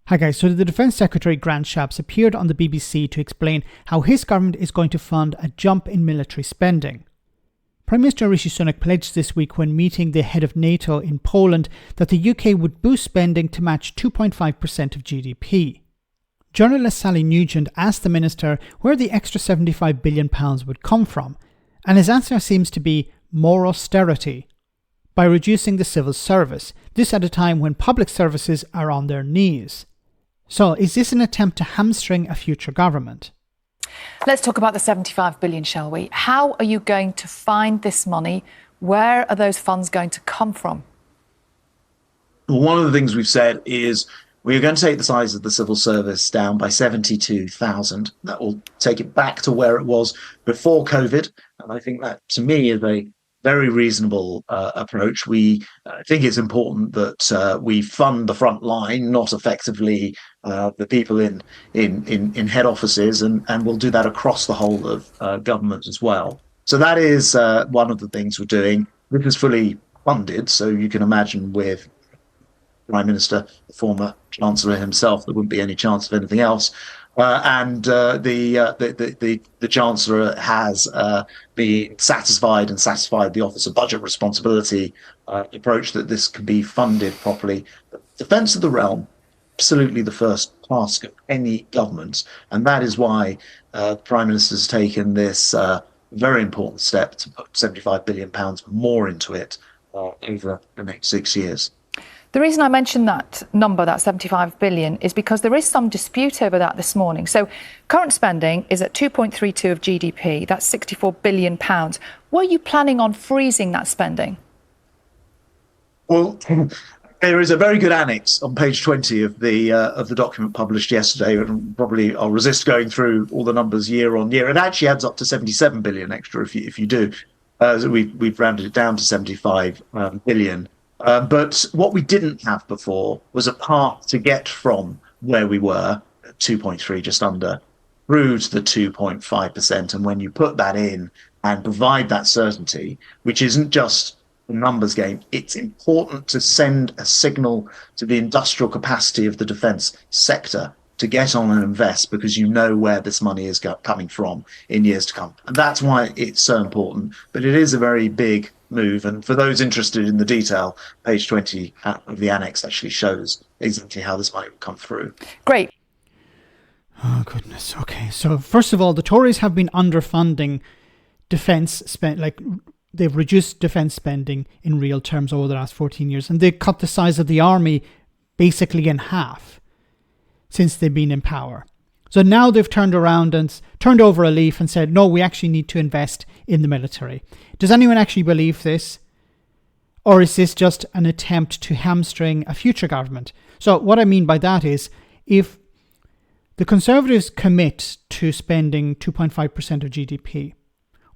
Hi guys, so the Defence Secretary Grant Shapps appeared on the BBC to explain how his government is going to fund a jump in military spending. Prime Minister Rishi Sunak pledged this week when meeting the head of NATO in Poland that the UK would boost spending to match 2.5% of GDP. Journalist Sally Nugent asked the minister where the extra £75 billion would come from, and his answer seems to be more austerity, by reducing the civil service, this at a time when public services are on their knees. So, is this an attempt to hamstring a future government? Let's talk about the 75 billion, shall we? How are you going to find this money? Where are those funds going to come from? Well, one of the things we've said is we're going to take the size of the civil service down by 72,000. That will take it back to where it was before COVID. And I think that, to me, is a very reasonable approach. We think it's important that we fund the front line, not effectively the people in head offices, and we'll do that across the whole of government as well. So that is one of the things we're doing. This is fully funded, so you can imagine with Prime Minister, the former Chancellor himself, there wouldn't be any chance of anything else. And the Chancellor has been satisfied the Office of Budget Responsibility approach that this can be funded properly. The defence of the realm, absolutely the first task of any government, and that is why the Prime Minister has taken this very important step to put £75 billion more into it over the next 6 years. The reason I mentioned that number, that 75 billion, is because there is some dispute over that this morning. So current spending is at 2.32 of GDP. That's 64 billion pounds. Were you planning on freezing that spending? Well, there is a very good annex on page 20 of the document published yesterday, and probably I'll resist going through all the numbers year on year. It actually adds up to 77 billion extra if you do. So we've rounded it down to 75 billion. But what we didn't have before was a path to get from where we were at 2.3, just under, through to the 2.5%. And when you put that in and provide that certainty, which isn't just a numbers game, it's important to send a signal to the industrial capacity of the defence sector to get on and invest, because you know where this money is coming from in years to come. And that's why it's so important. But it is a very big move. And for those interested in the detail, page 20 of the annex actually shows exactly how this money will come through. Great. Oh, goodness. Okay. So, first of all, the Tories have been underfunding defence spend, like they've reduced defence spending in real terms over the last 14 years. And they cut the size of the army basically in half since they've been in power. So now they've turned around and turned over a leaf and said, no, we actually need to invest in the military. Does anyone actually believe this? Or is this just an attempt to hamstring a future government? So what I mean by that is, if the Conservatives commit to spending 2.5% of GDP,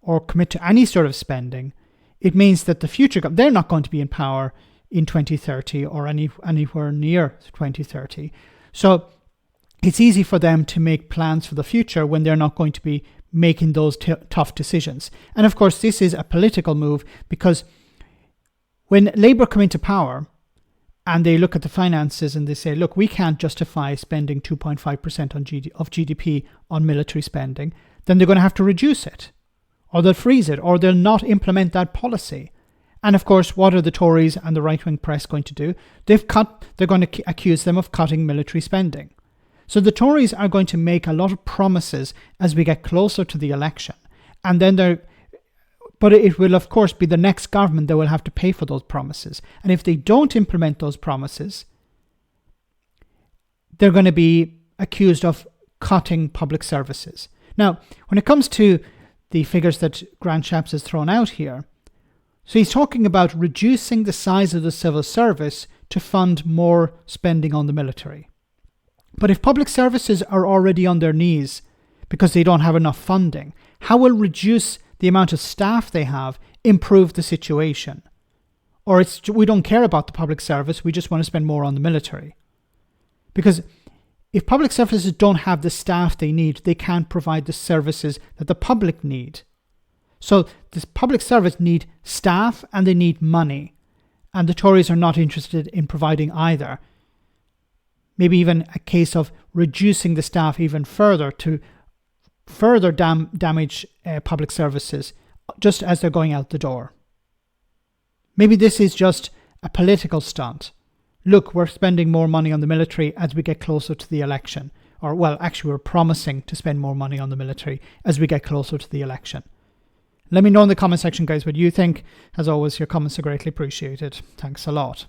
or commit to any sort of spending, it means that the future government, they're not going to be in power in 2030 or anywhere near 2030. So it's easy for them to make plans for the future when they're not going to be making those tough decisions. And of course, this is a political move, because when Labour come into power and they look at the finances and they say, look, we can't justify spending 2.5% of GDP on military spending, then they're going to have to reduce it, or they'll freeze it, or they'll not implement that policy. And of course, what are the Tories and the right-wing press going to do? They're going to accuse them of cutting military spending. So the Tories are going to make a lot of promises as we get closer to the election. And then but it will, of course, be the next government that will have to pay for those promises. And if they don't implement those promises, they're going to be accused of cutting public services. Now, when it comes to the figures that Grant Shapps has thrown out here, so he's talking about reducing the size of the civil service to fund more spending on the military. But if public services are already on their knees because they don't have enough funding, how will reduce the amount of staff they have improve the situation? Or we don't care about the public service, we just want to spend more on the military. Because if public services don't have the staff they need, they can't provide the services that the public need. So this public service need staff and they need money. And the Tories are not interested in providing either. maybe even a case of reducing the staff even further to further damage public services just as they're going out the door. Maybe this is just a political stunt. Look, we're spending more money on the military as we get closer to the election. Or, well, actually, we're promising to spend more money on the military as we get closer to the election. Let me know in the comment section, guys, what you think. As always, your comments are greatly appreciated. Thanks a lot.